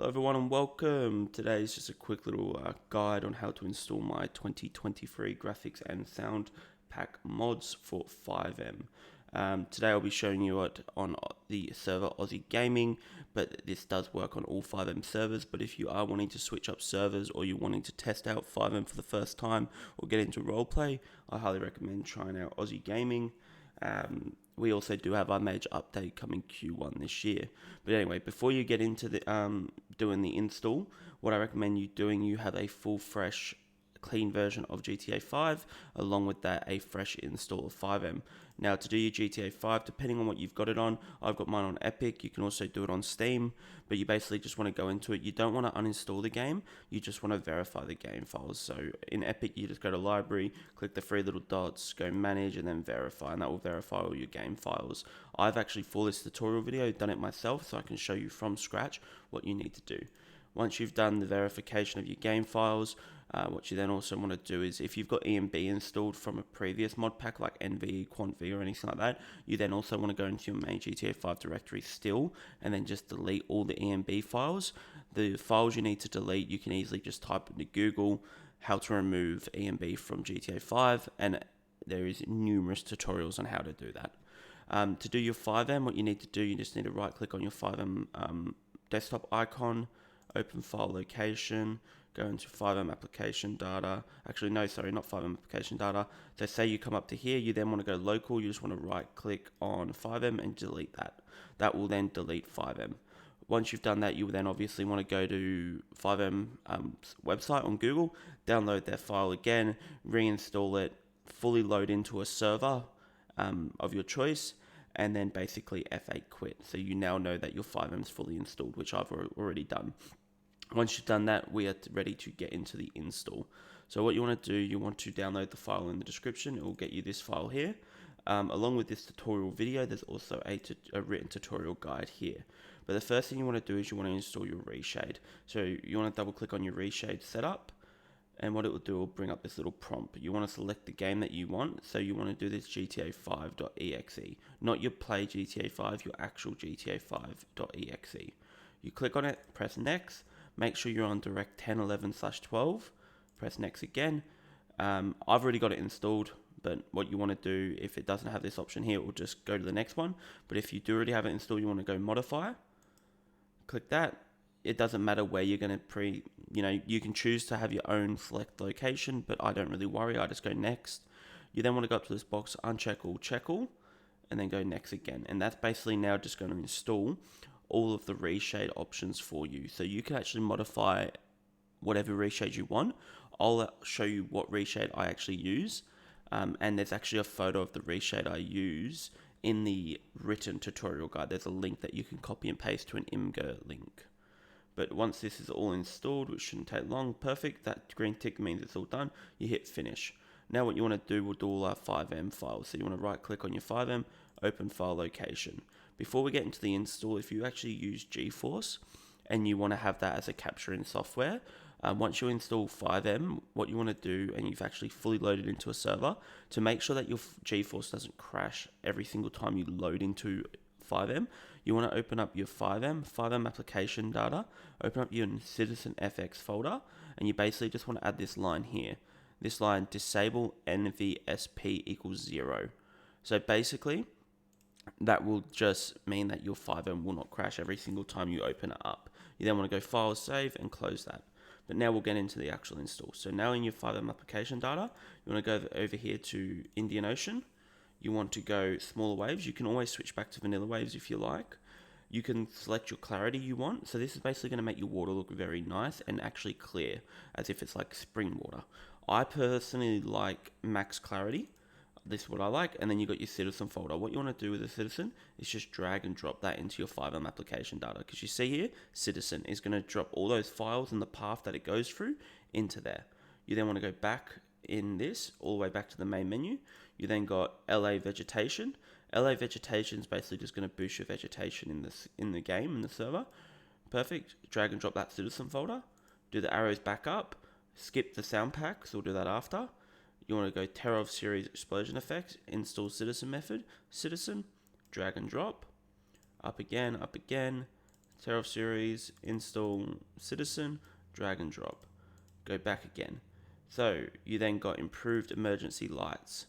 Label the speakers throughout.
Speaker 1: Hello everyone and welcome. Today is just a quick little guide on how to install my 2023 graphics and sound pack mods for FiveM. Today I'll be showing you it on the server OzzyGaming, but this does work on all FiveM servers. But if you are wanting to switch up servers or you're wanting to test out FiveM for the first time or get into roleplay, I highly recommend trying out OzzyGaming. We also do have our major update coming Q1 this year. But anyway, before you get into the doing the install, what I recommend you doing, you have a full, fresh, clean version of GTA 5, along with that a fresh install of FiveM. Now to do your GTA 5, depending on what you've got it on, I've got mine on Epic, you can also do it on Steam, but you basically just want to go into it. You don't want to uninstall the game, you just want to verify the game files. So in Epic, you just go to library, click the three little dots, go manage, and then verify, and that will verify all your game files. I've actually, for this tutorial video, done it myself, so I can show you from scratch what you need to do. Once you've done the verification of your game files, what you then also want to do is, if you've got EMB installed from a previous mod pack like NV, QuantV or anything like that, you then also want to go into your main GTA 5 directory still, and then just delete all the EMB files. The files you need to delete, you can easily just type into Google how to remove EMB from GTA 5, and there is numerous tutorials on how to do that. To do your FiveM, what you need to do, you just need to right click on your FiveM desktop icon, open file location, go into FiveM application data. Actually, no, sorry, not FiveM application data. So say you come up to here, you then want to go local, you just want to right click on FiveM and delete that. That will then delete FiveM. Once you've done that, you will then obviously want to go to FiveM website on Google, download their file again, reinstall it, fully load into a server of your choice, and then basically F8 quit. So you now know that your FiveM is fully installed, which I've already done. Once you've done that, we are ready to get into the install. So what you want to do, you want to download the file in the description. It will get you this file here. Along with this tutorial video, there's also a written tutorial guide here. But the first thing you want to do is you want to install your Reshade. So you want to double click on your Reshade setup, and what it will do, will bring up this little prompt. You want to select the game that you want. So you want to do this GTA5.exe, not your play GTA 5, your actual GTA5.exe. You click on it, press next. Make sure you're on Direct 10.11/12. Press next again. I've already got it installed, but what you want to do, if it doesn't have this option here, it will just go to the next one. But if you do already have it installed, you want to go modify. Click that. It doesn't matter where you're going to you can choose to have your own select location, but I don't really worry. I just go next. You then want to go up to this box, uncheck all, check all, and then go next again. And that's basically now just going to install all of the reshade options for you. So you can actually modify whatever reshade you want. I'll show you what reshade I actually use. And there's actually a photo of the reshade I use in the written tutorial guide. There's a link that you can copy and paste to an Imgur link. But once this is all installed, which shouldn't take long, perfect, that green tick means it's all done, you hit finish. Now what you want to do, we'll do all our FiveM files. So you want to right click on your FiveM, open file location. Before we get into the install, if you actually use GeForce and you want to have that as a capturing software, once you install FiveM, what you want to do, and you've actually fully loaded into a server, to make sure that your GeForce doesn't crash every single time you load into FiveM, you want to open up your FiveM application data, open up your Citizen FX folder, and you basically just want to add this line here. This line, disable NVSP equals 0. So basically, that will just mean that your FiveM will not crash every single time you open it up. You then want to go File, Save, and close that. But now we'll get into the actual install. So now in your FiveM application data, you want to go over here to Indian Ocean. You want to go smaller waves. You can always switch back to vanilla waves if you like. You can select your clarity you want. So this is basically going to make your water look very nice and actually clear, as if it's like spring water. I personally like max clarity. This is what I like. And then you got your Citizen folder. What you want to do with a Citizen is just drag and drop that into your FiveM application data. Because you see here, Citizen is going to drop all those files and the path that it goes through into there. You then want to go back in this, all the way back to the main menu. You then got LA Vegetation. LA Vegetation is basically just going to boost your vegetation in the game, in the server. Perfect. Drag and drop that Citizen folder. Do the arrows back up. Skip the sound pack, so we'll do that after. You want to go Terror of Series Explosion Effect, install Citizen method, Citizen, drag and drop, up again, tear off series, install Citizen, drag and drop, go back again. So you then got improved emergency lights,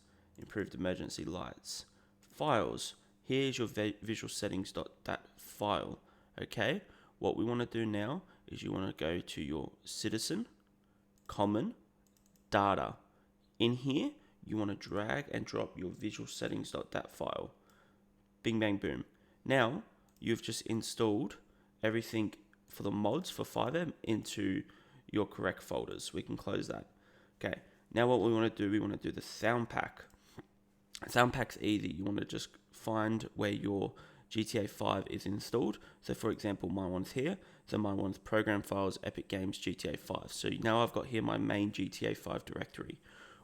Speaker 1: files. Here's your visual settings.dat file. Okay, what we want to do now is you want to go to your Citizen, Common, Data. In here, you want to drag and drop your visual settings.dat file. Bing, bang, boom. Now, you've just installed everything for the mods for FiveM into your correct folders. We can close that. Okay, now what we want to do, we want to do the sound pack. Sound pack's easy. You want to just find where your GTA 5 is installed. So for example, my one's here. So my one's program files, Epic Games, GTA 5. So now I've got here my main GTA 5 directory.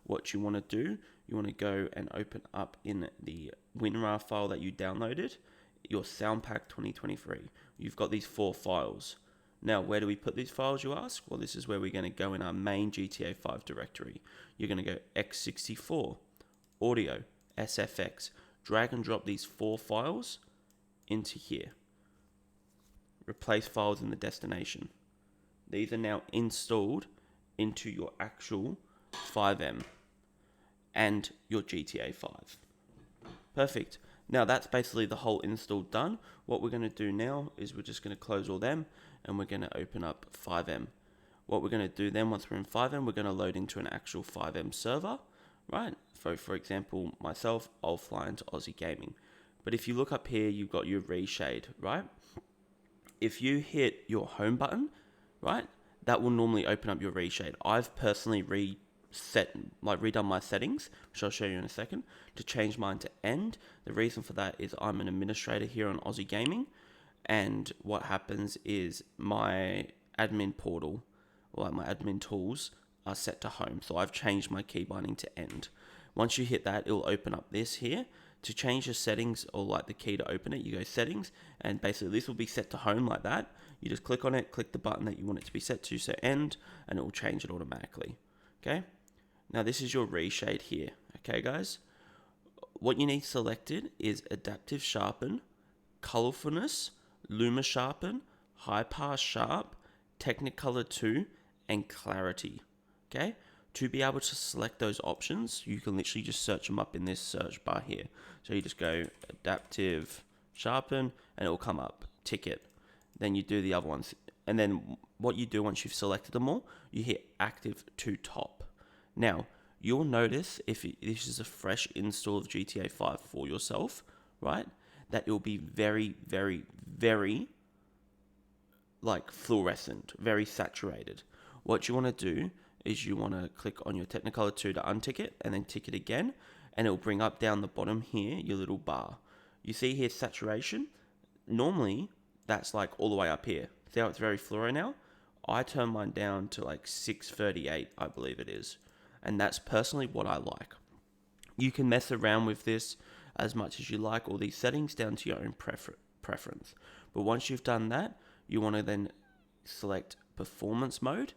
Speaker 1: What you want to do, you want to go and open up in the WinRAR file that you downloaded, your Sound Pack 2023. You've got these 4 files. Now, where do we put these files, you ask? Well, this is where we're going to go in our main GTA 5 directory. You're going to go x64, audio, SFX, drag and drop these 4 files into here. Replace files in the destination. These are now installed into your actual FiveM and your GTA 5. Perfect. Now that's basically the whole install done. What we're going to do now is we're just going to close all them and we're going to open up FiveM. What we're going to do then, once we're in FiveM, we're going to load into an actual FiveM server, right? For example, myself, I'll fly into OzzyGaming. But if you look up here, you've got your Reshade, right? If you hit your home button, right, that will normally open up your Reshade. I've personally redone my settings, which I'll show you in a second, to change mine to end. The reason for that is I'm an administrator here on OzzyGaming, and what happens is my admin portal, or my admin tools, are set to home. So I've changed my key binding to end. Once you hit that, it'll open up this here. To change the settings, or like the key to open it, you go settings, and basically this will be set to home like that. You just click on it, click the button that you want it to be set to, so end, and it will change it automatically. Okay, now this is your Reshade here. Okay guys, what you need selected is adaptive sharpen, colorfulness, luma sharpen, high pass sharp, technicolor 2, and clarity. Okay, to be able to select those options, you can literally just search them up in this search bar here. So you just go adaptive sharpen and it will come up, tick it. Then you do the other ones. And then what you do once you've selected them all, you hit active to top. Now, you'll notice if this is a fresh install of GTA 5 for yourself, right, that it will be very, very, very like fluorescent, very saturated. What you want to do is you want to click on your Technicolor 2 to untick it and then tick it again, and it will bring up down the bottom here your little bar. You see here saturation? Normally that's like all the way up here. See how it's very fluoro now? I turn mine down to like 638, I believe it is. And that's personally what I like. You can mess around with this as much as you like, all these settings down to your own preference. But once you've done that, you want to then select performance mode,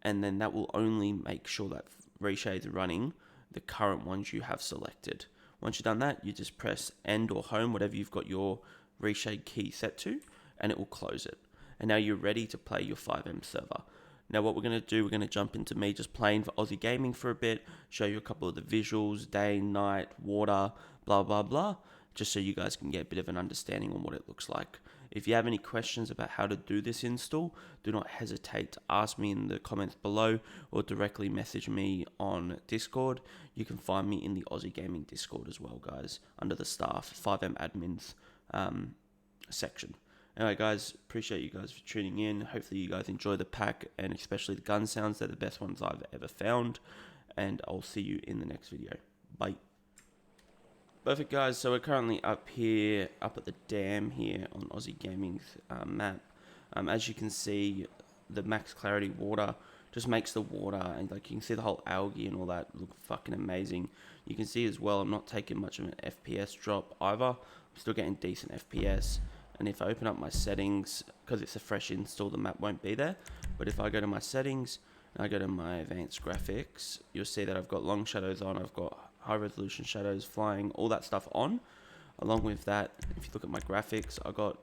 Speaker 1: and then that will only make sure that Reshade's running the current ones you have selected. Once you've done that, you just press end or home, whatever you've got your Reshade key set to, and it will close it. And now you're ready to play your FiveM server. Now what we're going to do, we're going to jump into me just playing for OzzyGaming for a bit, show you a couple of the visuals, day, night, water, blah, blah, blah, just so you guys can get a bit of an understanding on what it looks like. If you have any questions about how to do this install, do not hesitate to ask me in the comments below or directly message me on Discord. You can find me in the OzzyGaming Discord as well, guys, under the staff, FiveM admins section. Anyway, guys, appreciate you guys for tuning in. Hopefully you guys enjoy the pack, and especially the gun sounds. They're the best ones I've ever found. And I'll see you in the next video. Bye. Perfect, guys. So we're currently up at the dam here on OzzyGaming's map. As you can see, the max clarity water just makes the water, and like you can see the whole algae and all that look fucking amazing. You can see as well, I'm not taking much of an FPS drop either. I'm still getting decent FPS. And if I open up my settings, because it's a fresh install, the map won't be there. But if I go to my settings and I go to my advanced graphics, you'll see that I've got long shadows on, I've got high resolution shadows, flying, all that stuff on. Along with that, if you look at my graphics, I got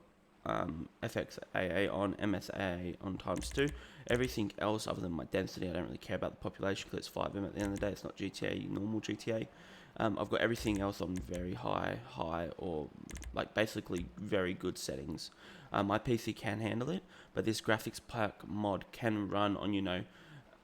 Speaker 1: FXAA on, MSAA on ×2. Everything else other than my density, I don't really care about the population because it's FiveM at the end of the day. It's not GTA, normal GTA. I've got everything else on very high, or like basically very good settings. My PC can handle it, but this graphics pack mod can run on,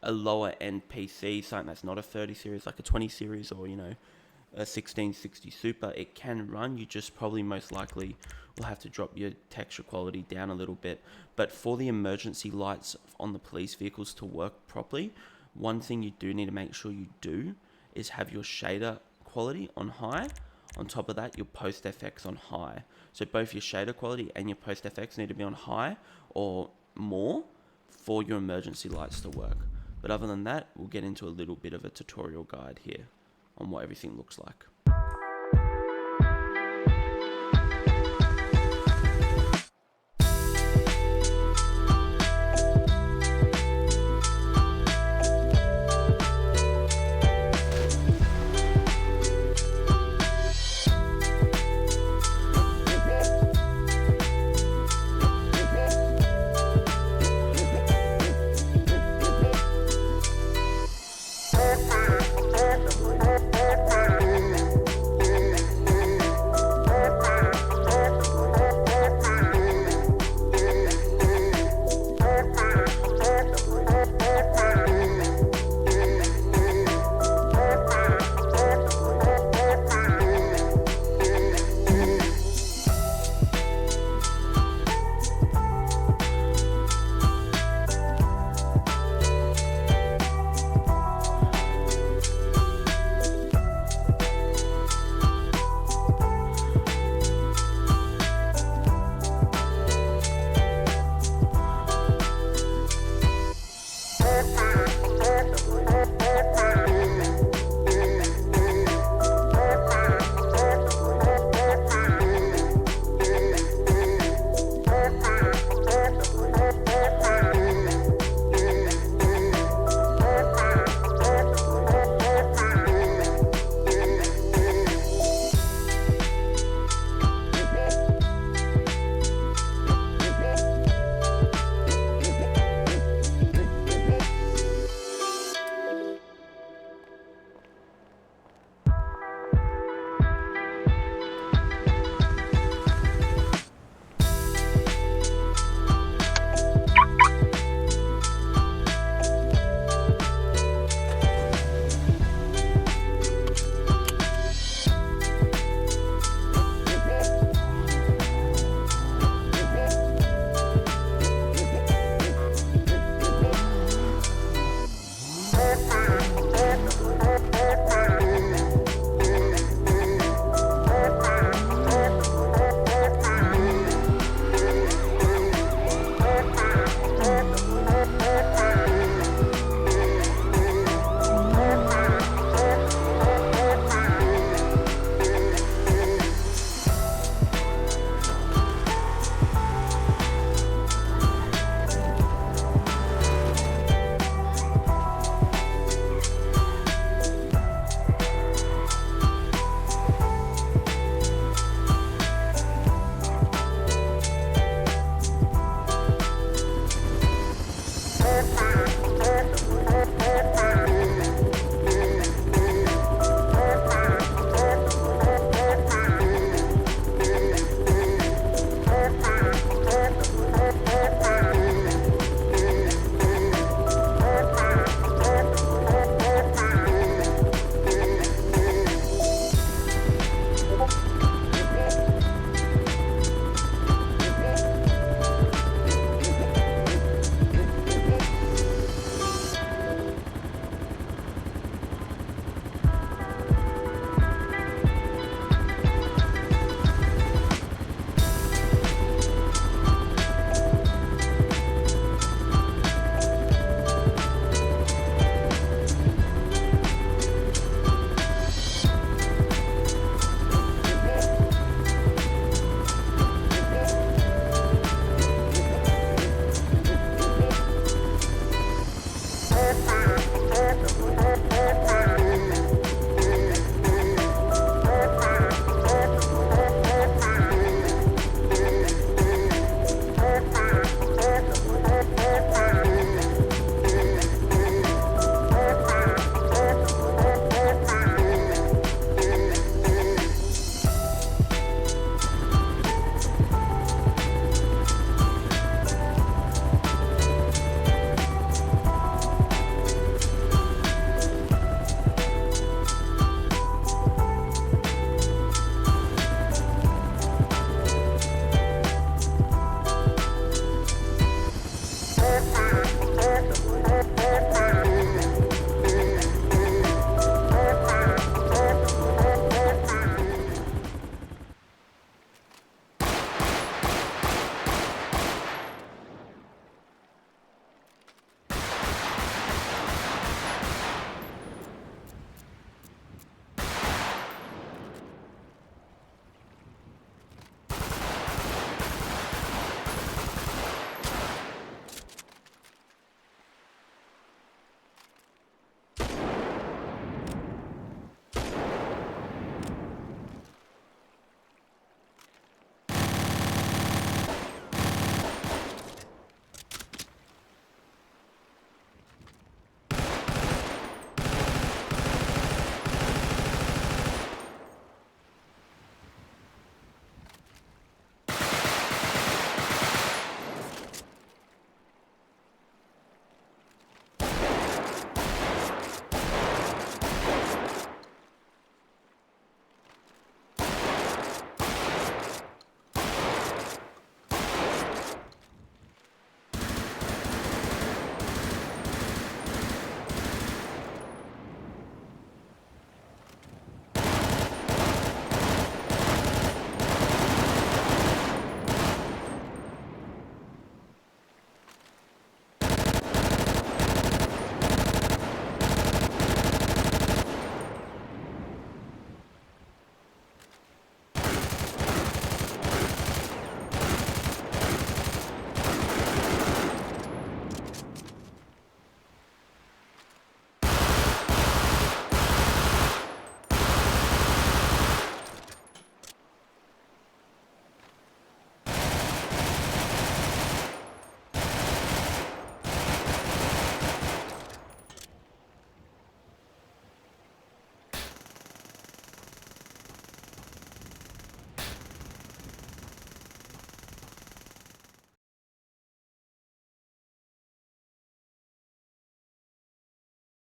Speaker 1: a lower end PC, something that's not a 30 series, like a 20 series or, a 1660 Super. It can run, you just probably most likely will have to drop your texture quality down a little bit. But for the emergency lights on the police vehicles to work properly, one thing you do need to make sure you do is have your shader quality on high. On top of that, your post FX on high. So both your shader quality and your post FX need to be on high or more for your emergency lights to work. But other than that, we'll get into a little bit of a tutorial guide here on what everything looks like.
Speaker 2: Bye.